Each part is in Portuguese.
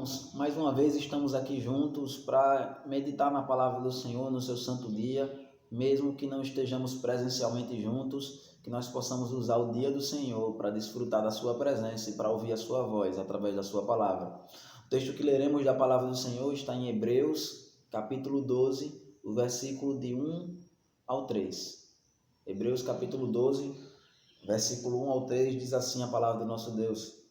irmãos, mais uma vez estamos aqui juntos para meditar na palavra do Senhor no seu santo dia, mesmo que não estejamos presencialmente juntos, que nós possamos usar o dia do Senhor para desfrutar da sua presença e para ouvir a sua voz através da sua palavra. O texto que leremos da palavra do Senhor está em Hebreus, capítulo 12, o versículo de 1 ao 3. Hebreus, capítulo 12, versículo 1 ao 3, diz assim a palavra do nosso Deus: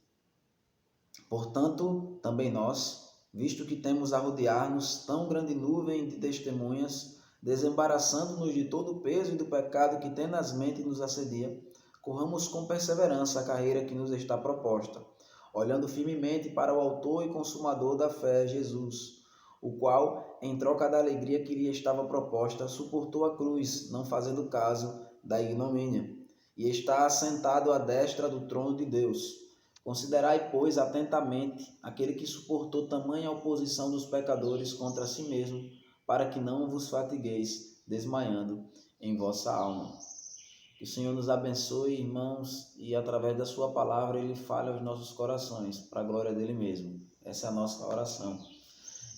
Portanto, também nós, visto que temos a rodear-nos tão grande nuvem de testemunhas, desembaraçando-nos de todo o peso e do pecado que tenazmente nos assedia, corramos com perseverança a carreira que nos está proposta, olhando firmemente para o autor e consumador da fé, Jesus, o qual, em troca da alegria que lhe estava proposta, suportou a cruz, não fazendo caso da ignomínia, e está assentado à destra do trono de Deus. Considerai, pois, atentamente aquele que suportou tamanha oposição dos pecadores contra si mesmo, para que não vos fatigueis, desmaiando em vossa alma. Que o Senhor nos abençoe, irmãos, e através da sua palavra Ele fale aos nossos corações, para a glória dele mesmo. Essa é a nossa oração.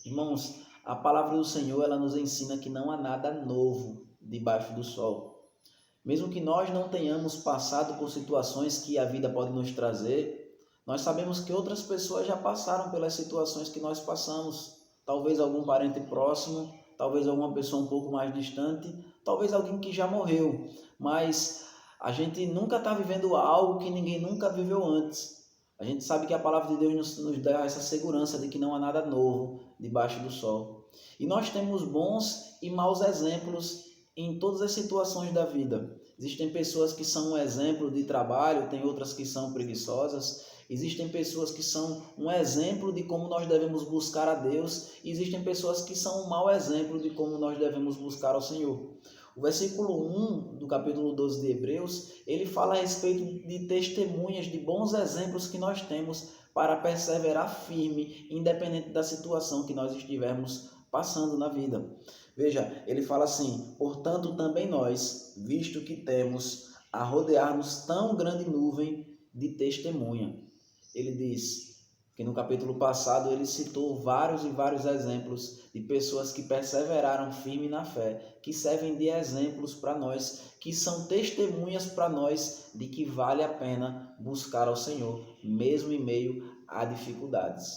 Irmãos, a palavra do Senhor, ela nos ensina que não há nada novo debaixo do sol. Mesmo que nós não tenhamos passado por situações que a vida pode nos trazer, nós sabemos que outras pessoas já passaram pelas situações que nós passamos. Talvez algum parente próximo, talvez alguma pessoa um pouco mais distante, talvez alguém que já morreu. Mas a gente nunca está vivendo algo que ninguém nunca viveu antes. A gente sabe que a palavra de Deus nos dá essa segurança de que não há nada novo debaixo do sol. E nós temos bons e maus exemplos em todas as situações da vida. Existem pessoas que são um exemplo de trabalho, tem outras que são preguiçosas. Existem pessoas que são um exemplo de como nós devemos buscar a Deus. E existem pessoas que são um mau exemplo de como nós devemos buscar ao Senhor. O versículo 1 do capítulo 12 de Hebreus, ele fala a respeito de testemunhas, de bons exemplos que nós temos para perseverar firme, independente da situação que nós estivermos passando na vida. Veja, ele fala assim: portanto também nós, visto que temos a rodear-nos tão grande nuvem de testemunha. Ele diz que no capítulo passado ele citou vários e vários exemplos de pessoas que perseveraram firme na fé, que servem de exemplos para nós, que são testemunhas para nós de que vale a pena buscar ao Senhor, mesmo em meio a dificuldades.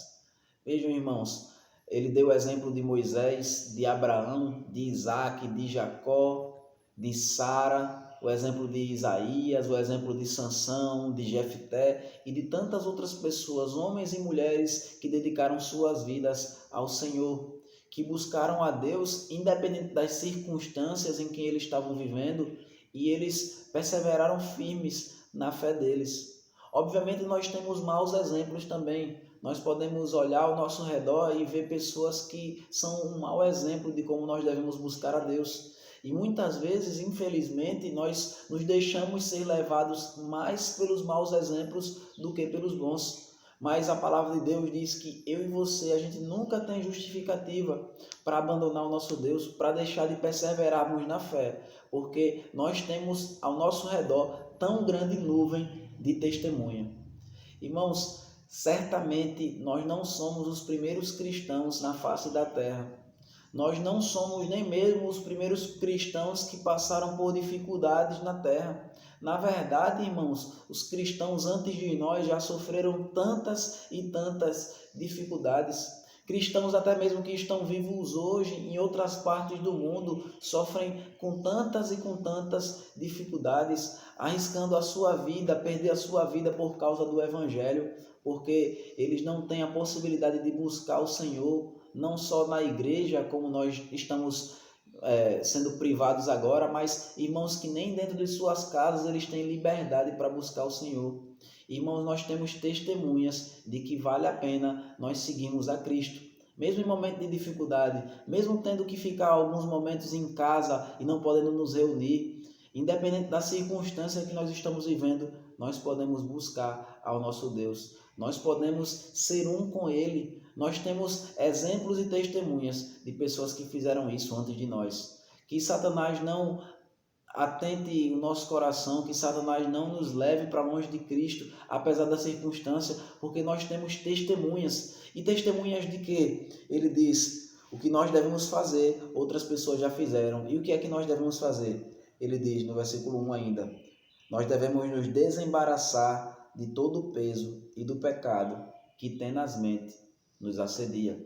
Vejam, irmãos, ele deu o exemplo de Moisés, de Abraão, de Isaac, de Jacó, de Sara, o exemplo de Isaías, o exemplo de Sansão, de Jefté e de tantas outras pessoas, homens e mulheres que dedicaram suas vidas ao Senhor, que buscaram a Deus independente das circunstâncias em que eles estavam vivendo, e eles perseveraram firmes na fé deles. Obviamente nós temos maus exemplos também. Nós podemos olhar ao nosso redor e ver pessoas que são um mau exemplo de como nós devemos buscar a Deus. E muitas vezes, infelizmente, nós nos deixamos ser levados mais pelos maus exemplos do que pelos bons. Mas a palavra de Deus diz que eu e você, a gente nunca tem justificativa para abandonar o nosso Deus, para deixar de perseverarmos na fé, porque nós temos ao nosso redor tão grande nuvem de testemunha. Irmãos, certamente nós não somos os primeiros cristãos na face da terra. Nós não somos nem mesmo os primeiros cristãos que passaram por dificuldades na terra. Na verdade, irmãos, os cristãos antes de nós já sofreram tantas e tantas dificuldades. Cristãos até mesmo que estão vivos hoje em outras partes do mundo sofrem com tantas e com tantas dificuldades, arriscando a sua vida, perder a sua vida por causa do Evangelho, porque eles não têm a possibilidade de buscar o Senhor, não só na igreja, como nós estamos sendo privados agora, mas irmãos que nem dentro de suas casas eles têm liberdade para buscar o Senhor. Irmãos, nós temos testemunhas de que vale a pena nós seguirmos a Cristo. Mesmo em momentos de dificuldade, mesmo tendo que ficar alguns momentos em casa e não podendo nos reunir, independente da circunstância que nós estamos vivendo, nós podemos buscar ao nosso Deus. Nós podemos ser um com Ele. Nós temos exemplos e testemunhas de pessoas que fizeram isso antes de nós. Que Satanás não atente o nosso coração, que Satanás não nos leve para longe de Cristo, apesar da circunstância, porque nós temos testemunhas. E testemunhas de quê? Ele diz, o que nós devemos fazer, outras pessoas já fizeram. E o que é que nós devemos fazer? Ele diz no versículo 1 ainda, nós devemos nos desembaraçar de todo o peso e do pecado que tenazmente nos assedia.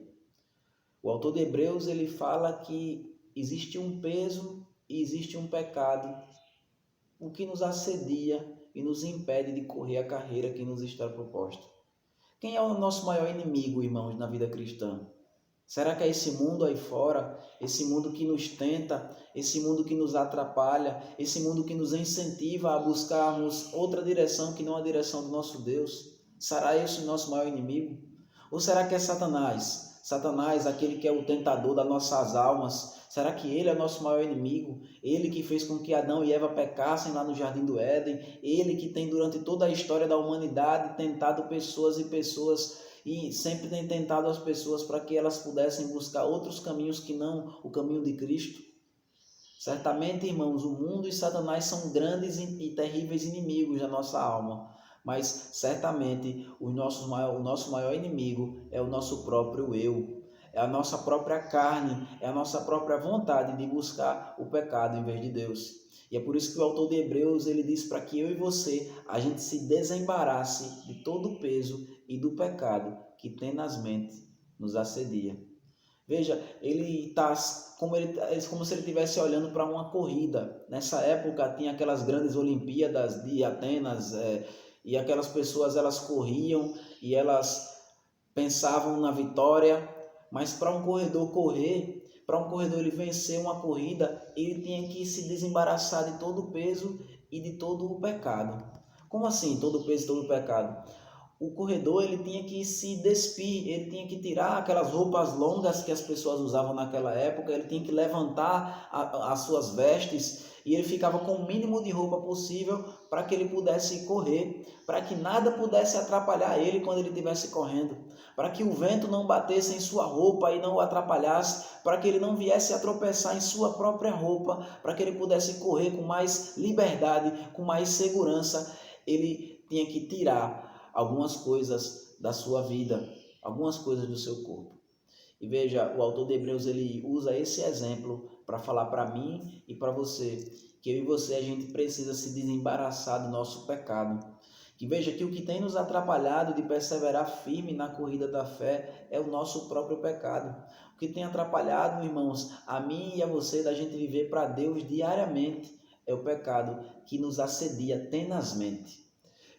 O autor de Hebreus, ele fala que existe um peso e existe um pecado, o que nos assedia e nos impede de correr a carreira que nos está proposta. Quem é o nosso maior inimigo, irmãos, na vida cristã? Será que é esse mundo aí fora, esse mundo que nos tenta, esse mundo que nos atrapalha, esse mundo que nos incentiva a buscarmos outra direção que não a direção do nosso Deus? Será esse o nosso maior inimigo? Ou será que é Satanás? Satanás, aquele que é o tentador das nossas almas, será que ele é nosso maior inimigo? Ele que fez com que Adão e Eva pecassem lá no Jardim do Éden, ele que tem durante toda a história da humanidade tentado pessoas e pessoas e sempre tem tentado as pessoas para que elas pudessem buscar outros caminhos que não o caminho de Cristo. Certamente, irmãos, o mundo e Satanás são grandes e terríveis inimigos da nossa alma. Mas certamente o nosso maior inimigo é o nosso próprio eu, é a nossa própria carne, é a nossa própria vontade de buscar o pecado em vez de Deus. E é por isso que o autor de Hebreus ele diz para que eu e você a gente se desembarace de todo o peso e do pecado que tenazmente nos assedia. Veja, ele está como se ele estivesse olhando para uma corrida. Nessa época tinha aquelas grandes Olimpíadas de Atenas, e aquelas pessoas elas corriam e elas pensavam na vitória, mas para um corredor correr, para um corredor ele vencer uma corrida, ele tinha que se desembaraçar de todo o peso e de todo o pecado. Como assim, todo o peso e todo o pecado? O corredor ele tinha que se despir, ele tinha que tirar aquelas roupas longas que as pessoas usavam naquela época, ele tinha que levantar as suas vestes e ele ficava com o mínimo de roupa possível para que ele pudesse correr, para que nada pudesse atrapalhar ele quando ele estivesse correndo, para que o vento não batesse em sua roupa e não o atrapalhasse, para que ele não viesse a tropeçar em sua própria roupa, para que ele pudesse correr com mais liberdade, com mais segurança. Ele tinha que tirar algumas coisas da sua vida, algumas coisas do seu corpo. E veja, o autor de Hebreus ele usa esse exemplo para falar para mim e para você, que eu e você a gente precisa se desembaraçar do nosso pecado. Que veja que o que tem nos atrapalhado de perseverar firme na corrida da fé é o nosso próprio pecado. O que tem atrapalhado, irmãos, a mim e a você da gente viver para Deus diariamente é o pecado que nos assedia tenazmente.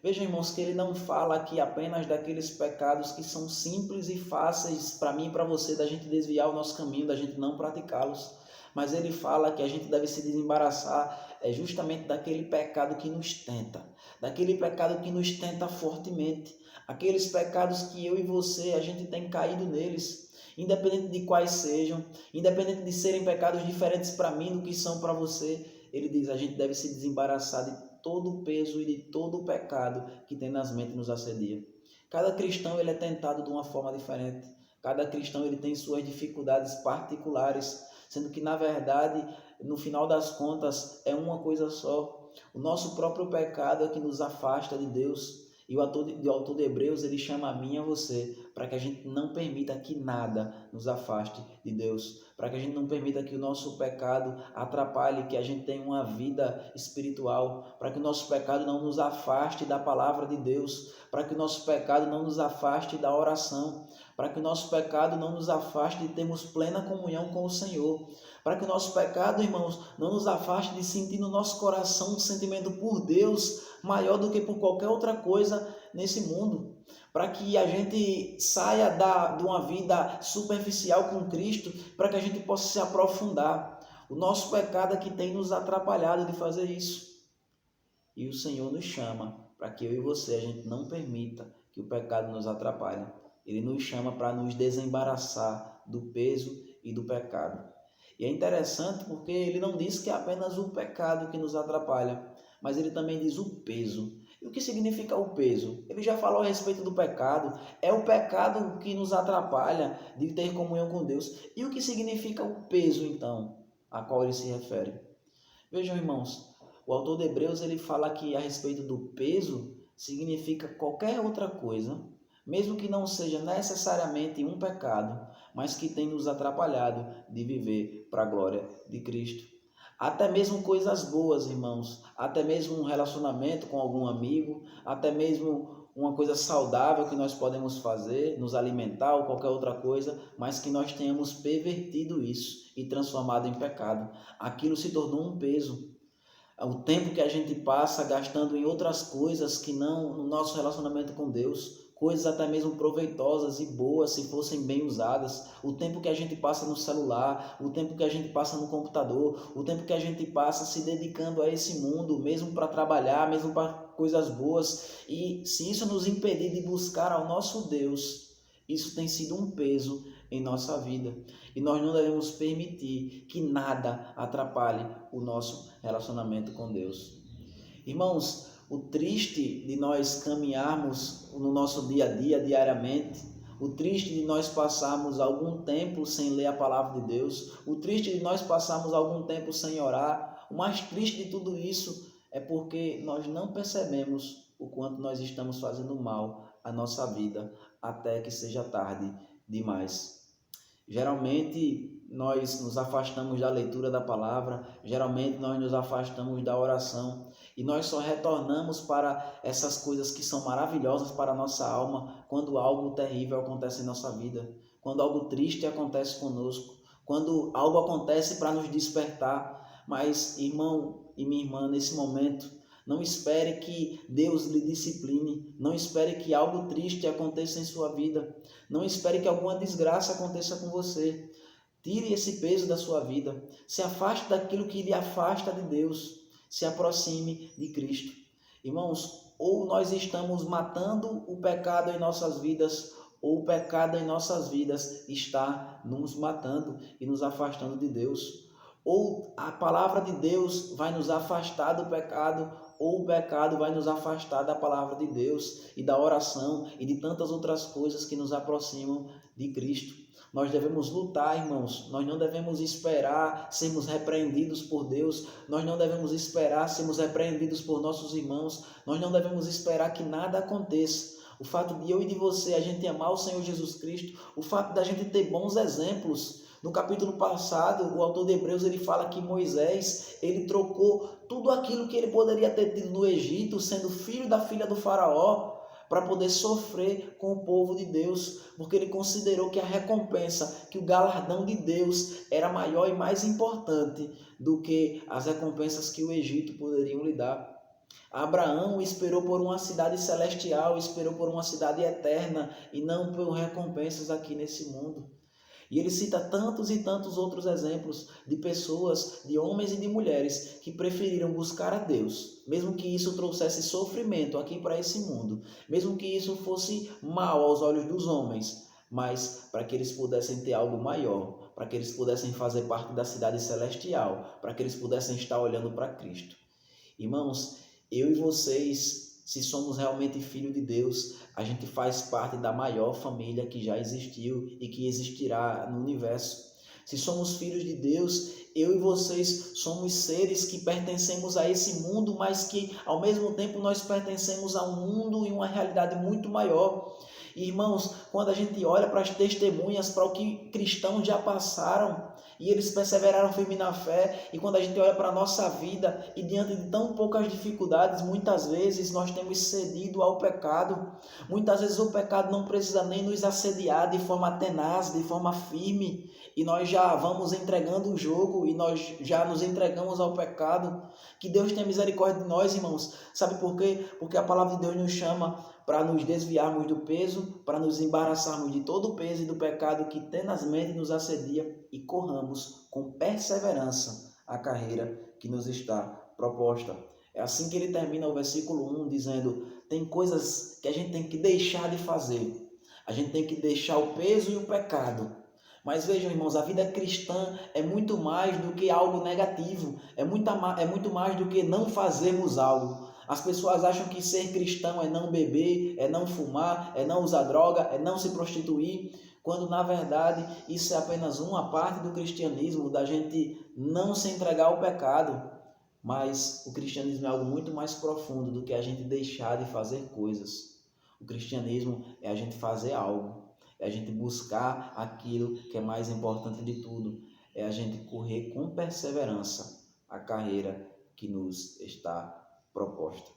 Vejam, irmãos, que ele não fala aqui apenas daqueles pecados que são simples e fáceis para mim e para você, da gente desviar o nosso caminho, da gente não praticá-los. Mas ele fala que a gente deve se desembaraçar justamente daquele pecado que nos tenta, daquele pecado que nos tenta fortemente, aqueles pecados que eu e você, a gente tem caído neles, independente de quais sejam, independente de serem pecados diferentes para mim do que são para você. Ele diz, a gente deve se desembaraçar de todo o peso e de todo o pecado que tenazmente nos assedia. Cada cristão ele é tentado de uma forma diferente. Cada cristão ele tem suas dificuldades particulares, sendo que na verdade, no final das contas, é uma coisa só. O nosso próprio pecado é que nos afasta de Deus. E o autor de Hebreus ele chama a mim e a você para que a gente não permita que nada nos afaste de Deus, para que a gente não permita que o nosso pecado atrapalhe, que a gente tenha uma vida espiritual, para que o nosso pecado não nos afaste da palavra de Deus, para que o nosso pecado não nos afaste da oração, para que o nosso pecado não nos afaste de termos plena comunhão com o Senhor, para que o nosso pecado, irmãos, não nos afaste de sentir no nosso coração um sentimento por Deus maior do que por qualquer outra coisa nesse mundo, para que a gente saia de uma vida superficial com Cristo, para que a gente possa se aprofundar. O nosso pecado é que tem nos atrapalhado de fazer isso. E o Senhor nos chama para que eu e você, a gente não permita que o pecado nos atrapalhe. Ele nos chama para nos desembaraçar do peso e do pecado. E é interessante porque ele não diz que é apenas o pecado que nos atrapalha, mas ele também diz o peso. E o que significa o peso? Ele já falou a respeito do pecado. É o pecado que nos atrapalha de ter comunhão com Deus. E o que significa o peso, então, a qual ele se refere? Vejam, irmãos, o autor de Hebreus ele fala que a respeito do peso significa qualquer outra coisa, mesmo que não seja necessariamente um pecado, mas que tem nos atrapalhado de viver para a glória de Cristo. Até mesmo coisas boas, irmãos, até mesmo um relacionamento com algum amigo, até mesmo uma coisa saudável que nós podemos fazer, nos alimentar ou qualquer outra coisa, mas que nós tenhamos pervertido isso e transformado em pecado. Aquilo se tornou um peso. O tempo que a gente passa gastando em outras coisas que não no nosso relacionamento com Deus, coisas até mesmo proveitosas e boas se fossem bem usadas, o tempo que a gente passa no celular, o tempo que a gente passa no computador, o tempo que a gente passa se dedicando a esse mundo, mesmo para trabalhar, mesmo para coisas boas, e se isso nos impedir de buscar ao nosso Deus, isso tem sido um peso em nossa vida. E nós não devemos permitir que nada atrapalhe o nosso relacionamento com Deus. Irmãos, o triste de nós caminharmos no nosso dia a dia, diariamente, o triste de nós passarmos algum tempo sem ler a palavra de Deus, o triste de nós passarmos algum tempo sem orar, o mais triste de tudo isso é porque nós não percebemos o quanto nós estamos fazendo mal à nossa vida até que seja tarde demais. Geralmente nós nos afastamos da leitura da palavra, geralmente nós nos afastamos da oração e nós só retornamos para essas coisas que são maravilhosas para a nossa alma quando algo terrível acontece em nossa vida, quando algo triste acontece conosco, quando algo acontece para nos despertar. Mas, irmão e minha irmã, nesse momento, não espere que Deus lhe discipline, não espere que algo triste aconteça em sua vida, não espere que alguma desgraça aconteça com você. Tire esse peso da sua vida, se afaste daquilo que lhe afasta de Deus, se aproxime de Cristo. Irmãos, ou nós estamos matando o pecado em nossas vidas, ou o pecado em nossas vidas está nos matando e nos afastando de Deus. Ou a palavra de Deus vai nos afastar do pecado, ou o pecado vai nos afastar da palavra de Deus e da oração e de tantas outras coisas que nos aproximam de Cristo. Nós devemos lutar, irmãos. Nós não devemos esperar sermos repreendidos por Deus. Nós não devemos esperar sermos repreendidos por nossos irmãos. Nós não devemos esperar que nada aconteça. O fato de eu e de você, a gente amar o Senhor Jesus Cristo, o fato da gente ter bons exemplos. No capítulo passado, o autor de Hebreus ele fala que Moisés ele trocou tudo aquilo que ele poderia ter tido no Egito, sendo filho da filha do faraó, para poder sofrer com o povo de Deus, porque ele considerou que a recompensa, que o galardão de Deus era maior e mais importante do que as recompensas que o Egito poderiam lhe dar. Abraão esperou por uma cidade celestial, esperou por uma cidade eterna e não por recompensas aqui nesse mundo. E ele cita tantos e tantos outros exemplos de pessoas, de homens e de mulheres que preferiram buscar a Deus, mesmo que isso trouxesse sofrimento aqui para esse mundo, mesmo que isso fosse mal aos olhos dos homens, mas para que eles pudessem ter algo maior, para que eles pudessem fazer parte da cidade celestial, para que eles pudessem estar olhando para Cristo. Irmãos, eu e vocês, se somos realmente filhos de Deus, a gente faz parte da maior família que já existiu e que existirá no universo. Se somos filhos de Deus, eu e vocês somos seres que pertencemos a esse mundo, mas que ao mesmo tempo nós pertencemos a um mundo e uma realidade muito maior. E, irmãos, quando a gente olha para as testemunhas, para o que cristãos já passaram, e eles perseveraram firme na fé, e quando a gente olha para a nossa vida, e diante de tão poucas dificuldades, muitas vezes nós temos cedido ao pecado. Muitas vezes o pecado não precisa nem nos assediar de forma tenaz, de forma firme, e nós já vamos entregando o jogo, e nós já nos entregamos ao pecado. Que Deus tenha misericórdia de nós, irmãos. Sabe por quê? Porque a palavra de Deus nos chama para nos desviarmos do peso, para nos embaraçarmos de todo o peso e do pecado que tenazmente nos assedia e corramos com perseverança a carreira que nos está proposta. É assim que ele termina o versículo 1, dizendo: tem coisas que a gente tem que deixar de fazer. A gente tem que deixar o peso e o pecado. Mas vejam, irmãos, a vida cristã é muito mais do que algo negativo. É muito mais do que não fazermos algo. As pessoas acham que ser cristão é não beber, é não fumar, é não usar droga, é não se prostituir, quando na verdade isso é apenas uma parte do cristianismo, da gente não se entregar ao pecado. Mas o cristianismo é algo muito mais profundo do que a gente deixar de fazer coisas. O cristianismo é a gente fazer algo, é a gente buscar aquilo que é mais importante de tudo, é a gente correr com perseverança a carreira que nos está proposta.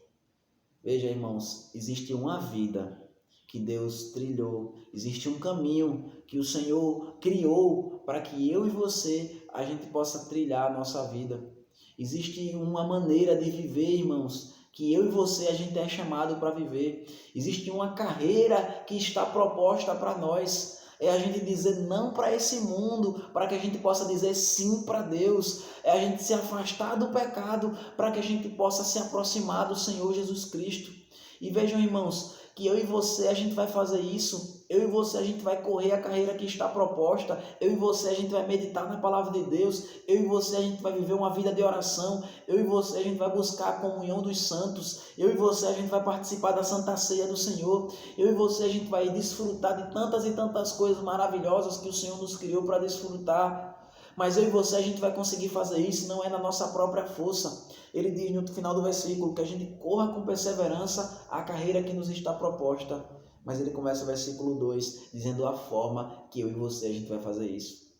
Veja, irmãos, existe uma vida que Deus trilhou, existe um caminho que o Senhor criou para que eu e você, a gente possa trilhar a nossa vida. Existe uma maneira de viver, irmãos, que eu e você, a gente é chamado para viver. Existe uma carreira que está proposta para nós. É a gente dizer não para esse mundo, para que a gente possa dizer sim para Deus. É a gente se afastar do pecado, para que a gente possa se aproximar do Senhor Jesus Cristo. E vejam, irmãos, que eu e você, a gente vai fazer isso. Eu e você, a gente vai correr a carreira que está proposta. Eu e você, a gente vai meditar na palavra de Deus. Eu e você, a gente vai viver uma vida de oração. Eu e você, a gente vai buscar a comunhão dos santos. Eu e você, a gente vai participar da Santa Ceia do Senhor. Eu e você, a gente vai desfrutar de tantas e tantas coisas maravilhosas que o Senhor nos criou para desfrutar. Mas eu e você, a gente vai conseguir fazer isso, não é na nossa própria força. Ele diz no final do versículo que a gente corra com perseverança a carreira que nos está proposta. Mas ele começa o versículo 2, dizendo a forma que eu e você, a gente vai fazer isso.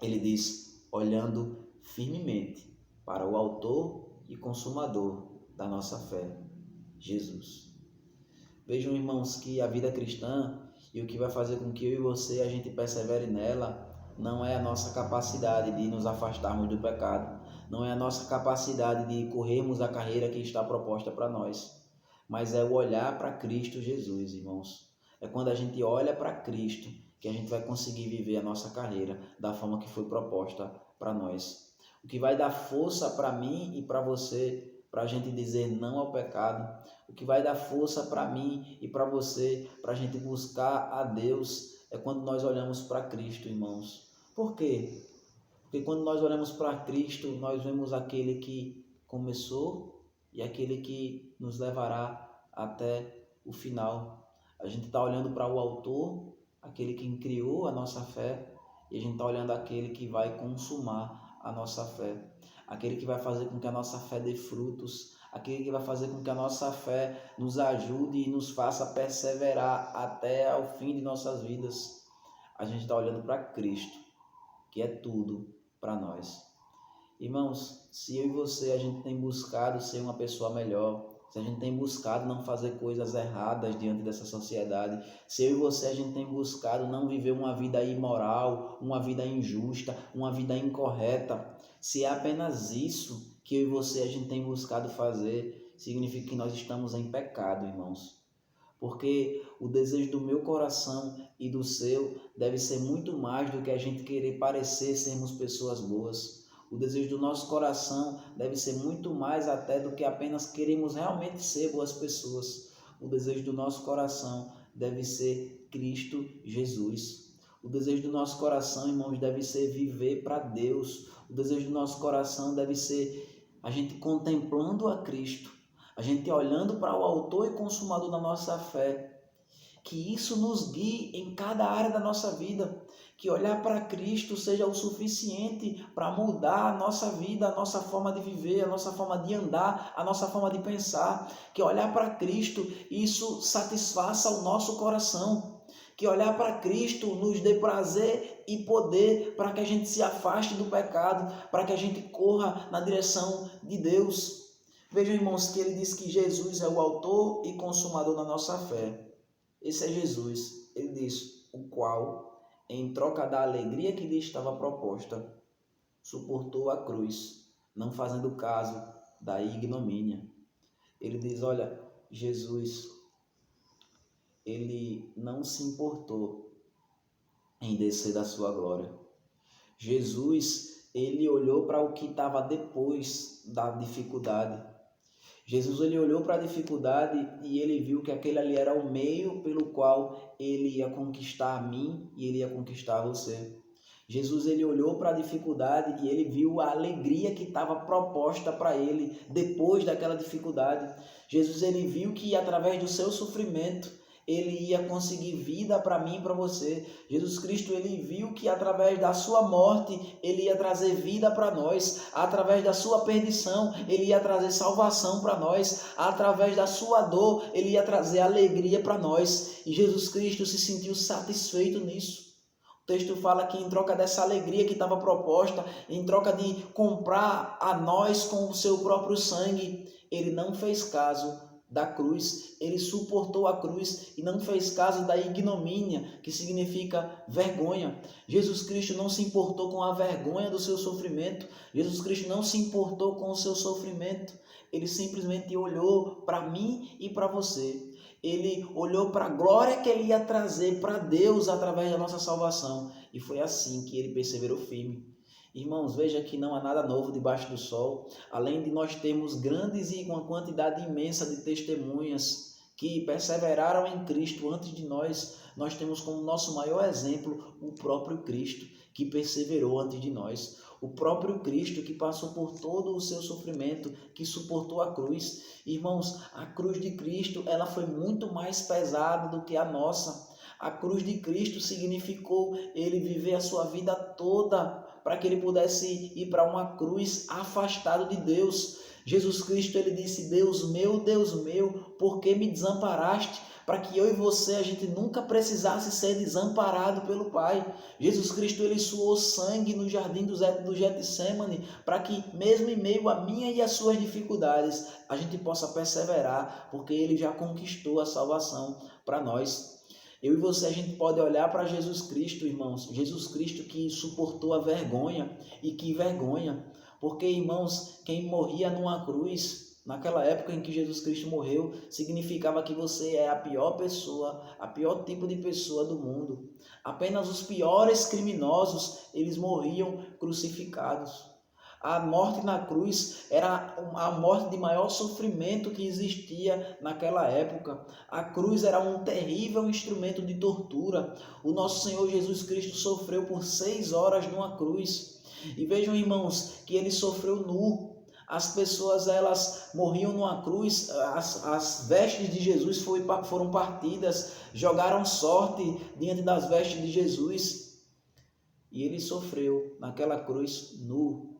Ele diz, olhando firmemente para o autor e consumador da nossa fé, Jesus. Vejam, irmãos, que a vida cristã e o que vai fazer com que eu e você, a gente persevere nela, não é a nossa capacidade de nos afastarmos do pecado, não é a nossa capacidade de corrermos a carreira que está proposta para nós, mas é o olhar para Cristo Jesus, irmãos. É quando a gente olha para Cristo que a gente vai conseguir viver a nossa carreira da forma que foi proposta para nós. O que vai dar força para mim e para você, para a gente dizer não ao pecado, o que vai dar força para mim e para você, para a gente buscar a Deus, é quando nós olhamos para Cristo, irmãos. Por quê? Porque quando nós olhamos para Cristo, nós vemos aquele que começou e aquele que nos levará até o final. A gente está olhando para o autor, aquele que criou a nossa fé, e a gente está olhando aquele que vai consumar a nossa fé, aquele que vai fazer com que a nossa fé dê frutos, aquele que vai fazer com que a nossa fé nos ajude e nos faça perseverar até ao fim de nossas vidas. A gente está olhando para Cristo, que é tudo para nós. Irmãos, se eu e você, a gente tem buscado ser uma pessoa melhor, se a gente tem buscado não fazer coisas erradas diante dessa sociedade, se eu e você, a gente tem buscado não viver uma vida imoral, uma vida injusta, uma vida incorreta, se é apenas isso que eu e você, a gente tem buscado fazer, significa que nós estamos em pecado, irmãos. Porque o desejo do meu coração e do seu deve ser muito mais do que a gente querer parecer sermos pessoas boas. O desejo do nosso coração deve ser muito mais até do que apenas queremos realmente ser boas pessoas. O desejo do nosso coração deve ser Cristo Jesus. O desejo do nosso coração, irmãos, deve ser viver para Deus. O desejo do nosso coração deve ser a gente contemplando a Cristo, a gente olhando para o autor e consumador da nossa fé, que isso nos guie em cada área da nossa vida, que olhar para Cristo seja o suficiente para mudar a nossa vida, a nossa forma de viver, a nossa forma de andar, a nossa forma de pensar, que olhar para Cristo, isso satisfaça o nosso coração, que olhar para Cristo nos dê prazer e poder para que a gente se afaste do pecado, para que a gente corra na direção de Deus. Vejam, irmãos, que ele diz que Jesus é o autor e consumador da nossa fé. Esse é Jesus. Ele diz, o qual, em troca da alegria que lhe estava proposta, suportou a cruz, não fazendo caso da ignomínia. Ele diz, olha, Jesus, ele não se importou em descer da sua glória. Jesus, ele olhou para o que estava depois da dificuldade. Jesus, ele olhou para a dificuldade e ele viu que aquele ali era o meio pelo qual ele ia conquistar a mim e ele ia conquistar você. Jesus, ele olhou para a dificuldade e ele viu a alegria que estava proposta para ele depois daquela dificuldade. Jesus, ele viu que através do seu sofrimento, ele ia conseguir vida para mim e para você. Jesus Cristo, ele viu que através da sua morte, ele ia trazer vida para nós. Através da sua perdição, ele ia trazer salvação para nós. Através da sua dor, ele ia trazer alegria para nós. E Jesus Cristo se sentiu satisfeito nisso. O texto fala que em troca dessa alegria que estava proposta, em troca de comprar a nós com o seu próprio sangue, ele não fez caso da cruz, ele suportou a cruz e não fez caso da ignomínia, que significa vergonha. Jesus Cristo não se importou com a vergonha do seu sofrimento, Jesus Cristo não se importou com o seu sofrimento, ele simplesmente olhou para mim e para você. Ele olhou para a glória que ele ia trazer para Deus através da nossa salvação. E foi assim que ele perseverou firme. Irmãos, veja que não há nada novo debaixo do sol. Além de nós termos grandes e uma quantidade imensa de testemunhas que perseveraram em Cristo antes de nós, nós temos como nosso maior exemplo o próprio Cristo, que perseverou antes de nós. O próprio Cristo que passou por todo o seu sofrimento, que suportou a cruz. Irmãos, a cruz de Cristo, ela foi muito mais pesada do que a nossa. A cruz de Cristo significou ele viver a sua vida toda para que ele pudesse ir para uma cruz afastado de Deus. Jesus Cristo, ele disse: Deus meu, por que me desamparaste? Para que eu e você, a gente nunca precisasse ser desamparado pelo Pai. Jesus Cristo, ele suou sangue no jardim do Getsemane, para que mesmo em meio a minha e as suas dificuldades, a gente possa perseverar, porque ele já conquistou a salvação para nós. Eu e você, a gente pode olhar para Jesus Cristo, irmãos, Jesus Cristo que suportou a vergonha, e que vergonha, porque, irmãos, quem morria numa cruz, naquela época em que Jesus Cristo morreu, significava que você é a pior pessoa, a pior tipo de pessoa do mundo. Apenas os piores criminosos, eles morriam crucificados. A morte na cruz era a morte de maior sofrimento que existia naquela época. A cruz era um terrível instrumento de tortura. O nosso Senhor Jesus Cristo sofreu por 6 horas numa cruz. E vejam, irmãos, que ele sofreu nu. As pessoas, elas morriam numa cruz, as vestes de Jesus foram partidas, jogaram sorte diante das vestes de Jesus. E ele sofreu naquela cruz nu.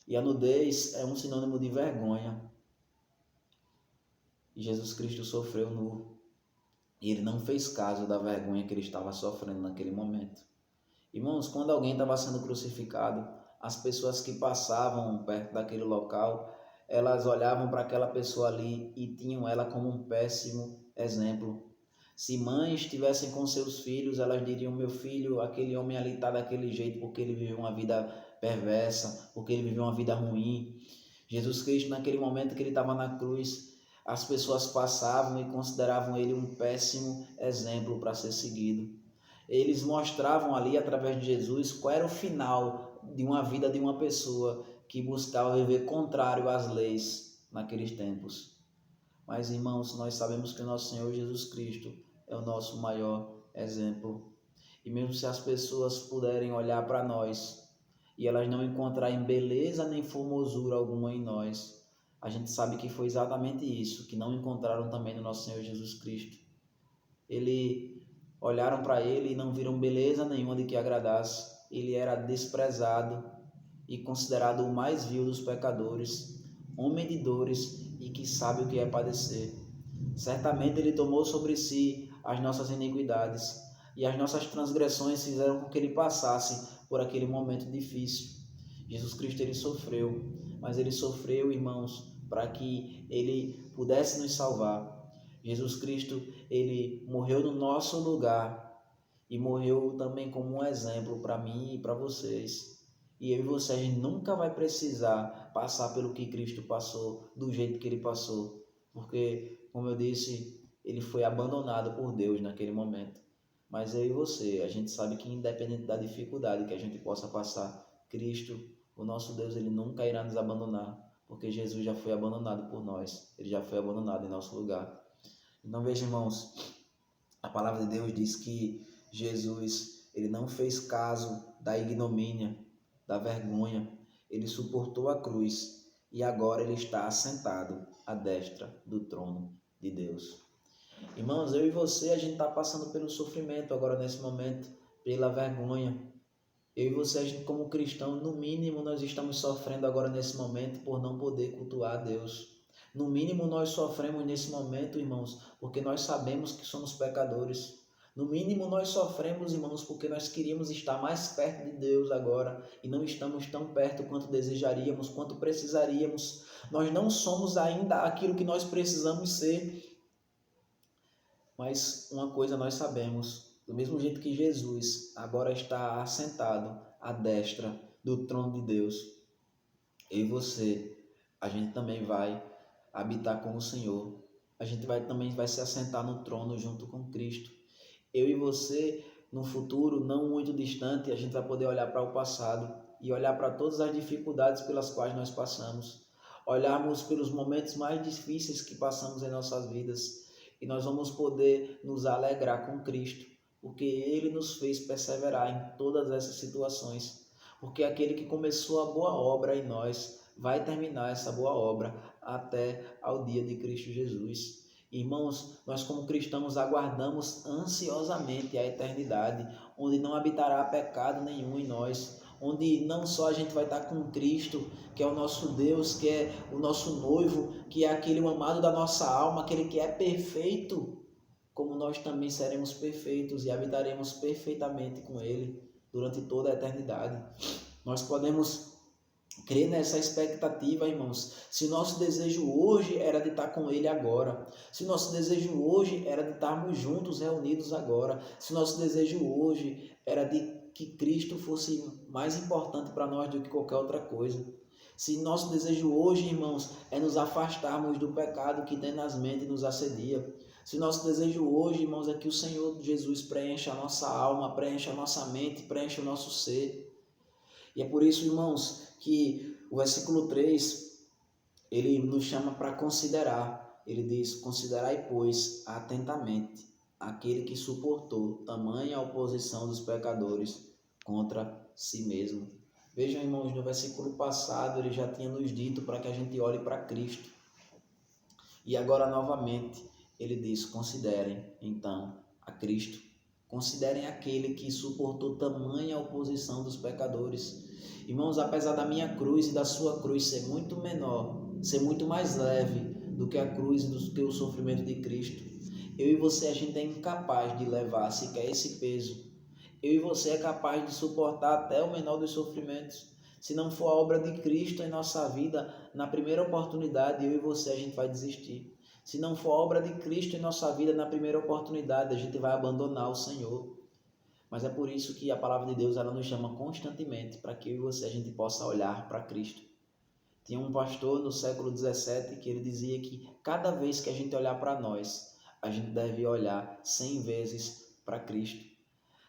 E a nudez é um sinônimo de vergonha. E Jesus Cristo sofreu nu. E ele não fez caso da vergonha que ele estava sofrendo naquele momento. Irmãos, quando alguém estava sendo crucificado, as pessoas que passavam perto daquele local, elas olhavam para aquela pessoa ali e tinham ela como um péssimo exemplo. Se mães estivessem com seus filhos, elas diriam: meu filho, aquele homem ali está daquele jeito porque ele viveu uma vida perversa, porque ele viveu uma vida ruim. Jesus Cristo, naquele momento que ele estava na cruz, as pessoas passavam e consideravam ele um péssimo exemplo para ser seguido. Eles mostravam ali, através de Jesus, qual era o final de uma vida de uma pessoa que buscava viver contrário às leis naqueles tempos. Mas, irmãos, nós sabemos que o nosso Senhor Jesus Cristo é o nosso maior exemplo. E mesmo se as pessoas puderem olhar para nós e elas não encontrarem beleza nem formosura alguma em nós, a gente sabe que foi exatamente isso que não encontraram também no nosso Senhor Jesus Cristo. Olharam para ele e não viram beleza nenhuma de que agradasse. Ele era desprezado e considerado o mais vil dos pecadores, homem de dores e que sabe o que é padecer. Certamente ele tomou sobre si as nossas iniquidades e as nossas transgressões fizeram com que ele passasse por aquele momento difícil. Jesus Cristo, ele sofreu, mas ele sofreu, irmãos, para que ele pudesse nos salvar. Jesus Cristo, ele morreu no nosso lugar e morreu também como um exemplo para mim e para vocês. E eu e você, a gente nunca vai precisar passar pelo que Cristo passou, do jeito que ele passou, porque, como eu disse, ele foi abandonado por Deus naquele momento. Mas eu e você, a gente sabe que independente da dificuldade que a gente possa passar, Cristo, o nosso Deus, ele nunca irá nos abandonar, porque Jesus já foi abandonado por nós, ele já foi abandonado em nosso lugar. Então veja, irmãos, a palavra de Deus diz que Jesus, ele não fez caso da ignomínia, da vergonha, ele suportou a cruz e agora ele está assentado à destra do trono de Deus. Irmãos, eu e você, a gente está passando pelo sofrimento agora nesse momento, pela vergonha. Eu e você, a gente como cristão, no mínimo nós estamos sofrendo agora nesse momento por não poder cultuar a Deus. No mínimo nós sofremos nesse momento, irmãos, porque nós sabemos que somos pecadores. No mínimo nós sofremos, irmãos, porque nós queríamos estar mais perto de Deus agora e não estamos tão perto quanto desejaríamos, quanto precisaríamos. Nós não somos ainda aquilo que nós precisamos ser. Mas uma coisa nós sabemos, do mesmo jeito que Jesus agora está assentado à destra do trono de Deus, eu e você, a gente também vai habitar com o Senhor. A gente também vai se assentar no trono junto com Cristo. Eu e você, no futuro não muito distante, a gente vai poder olhar para o passado e olhar para todas as dificuldades pelas quais nós passamos. Olharmos pelos momentos mais difíceis que passamos em nossas vidas e nós vamos poder nos alegrar com Cristo, porque Ele nos fez perseverar em todas essas situações, porque aquele que começou a boa obra em nós vai terminar essa boa obra até ao dia de Cristo Jesus. Irmãos, nós como cristãos aguardamos ansiosamente a eternidade, onde não habitará pecado nenhum em nós, onde não só a gente vai estar com Cristo, que é o nosso Deus, que é o nosso noivo, que é aquele amado da nossa alma, aquele que é perfeito, como nós também seremos perfeitos e habitaremos perfeitamente com Ele durante toda a eternidade. Nós podemos crer nessa expectativa, irmãos. Se nosso desejo hoje era de estar com Ele agora, se nosso desejo hoje era de estarmos juntos, reunidos agora, se nosso desejo hoje era de que Cristo fosse mais importante para nós do que qualquer outra coisa, se nosso desejo hoje, irmãos, é nos afastarmos do pecado que tenazmente nos assedia, se nosso desejo hoje, irmãos, é que o Senhor Jesus preencha a nossa alma, preencha a nossa mente, preencha o nosso ser. E é por isso, irmãos, que o versículo 3, ele nos chama para considerar. Ele diz: considerai, pois, atentamente aquele que suportou tamanha oposição dos pecadores contra si mesmo. Vejam, irmãos, no versículo passado ele já tinha nos dito para que a gente olhe para Cristo. E agora novamente ele diz: considerem então a Cristo. Considerem aquele que suportou tamanha oposição dos pecadores. Irmãos, apesar da minha cruz e da sua cruz ser muito menor, ser muito mais leve do que a cruz e do que o sofrimento de Cristo, eu e você, a gente é incapaz de levar sequer esse peso. Eu e você é capaz de suportar até o menor dos sofrimentos. Se não for a obra de Cristo em nossa vida, na primeira oportunidade, eu e você, a gente vai desistir. Se não for a obra de Cristo em nossa vida, na primeira oportunidade, a gente vai abandonar o Senhor. Mas é por isso que a palavra de Deus ela nos chama constantemente para que eu e você a gente possa olhar para Cristo. Tinha um pastor no século 17 que ele dizia que cada vez que a gente olhar para nós, a gente deve olhar 100 vezes para Cristo.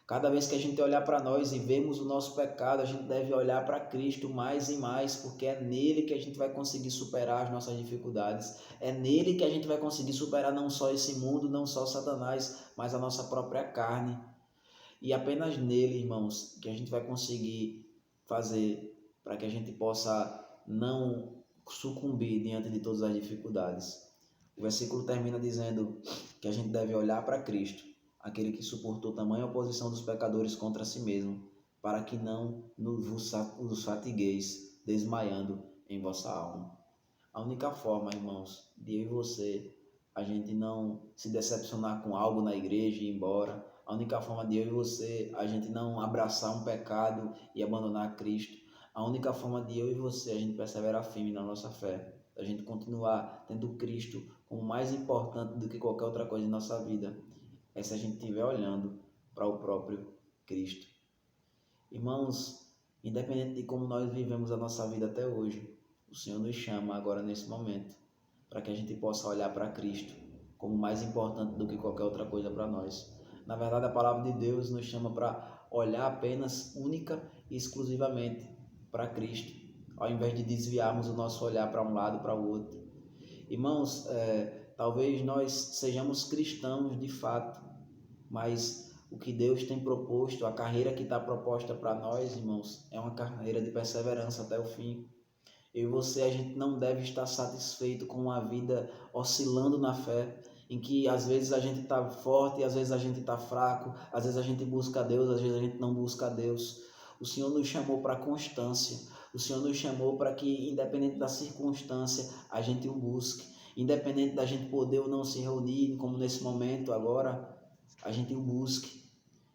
Cada vez que a gente olhar para nós e vemos o nosso pecado, a gente deve olhar para Cristo mais e mais, porque é nele que a gente vai conseguir superar as nossas dificuldades. É nele que a gente vai conseguir superar não só esse mundo, não só Satanás, mas a nossa própria carne. E apenas nele, irmãos, que a gente vai conseguir fazer para que a gente possa não sucumbir diante de todas as dificuldades. O versículo termina dizendo que a gente deve olhar para Cristo, aquele que suportou tamanha oposição dos pecadores contra si mesmo, para que não vos fatigueis, desmaiando em vossa alma. A única forma, irmãos, de eu e você, a gente não se decepcionar com algo na igreja e ir embora, a única forma de eu e você, a gente não abraçar um pecado e abandonar Cristo, a única forma de eu e você, a gente perseverar firme na nossa fé, a gente continuar tendo Cristo como mais importante do que qualquer outra coisa em nossa vida, é se a gente estiver olhando para o próprio Cristo. Irmãos, independente de como nós vivemos a nossa vida até hoje, o Senhor nos chama agora nesse momento para que a gente possa olhar para Cristo como mais importante do que qualquer outra coisa para nós. Na verdade, a palavra de Deus nos chama para olhar apenas, única e exclusivamente para Cristo, ao invés de desviarmos o nosso olhar para um lado para o outro. Irmãos, talvez nós sejamos cristãos de fato, mas o que Deus tem proposto, a carreira que está proposta para nós, irmãos, é uma carreira de perseverança até o fim. Eu e você, a gente não deve estar satisfeito com uma vida oscilando na fé. em que às vezes a gente está forte, às vezes a gente está fraco, às vezes a gente busca a Deus, às vezes a gente não busca a Deus. O Senhor nos chamou para constância, o Senhor nos chamou para que, independente da circunstância, a gente o busque, independente da gente poder ou não se reunir, como nesse momento agora, a gente o busque.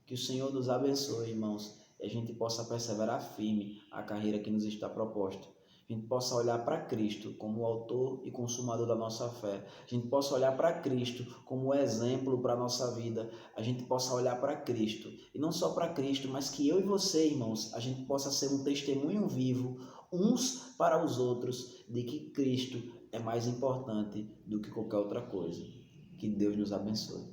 Que o Senhor nos abençoe, irmãos, e a gente possa perseverar firme a carreira que nos está proposta. A gente possa olhar para Cristo como o autor e consumador da nossa fé. A gente possa olhar para Cristo como exemplo para a nossa vida. A gente possa olhar para Cristo. E não só para Cristo, mas que eu e você, irmãos, a gente possa ser um testemunho vivo, uns para os outros, de que Cristo é mais importante do que qualquer outra coisa. Que Deus nos abençoe.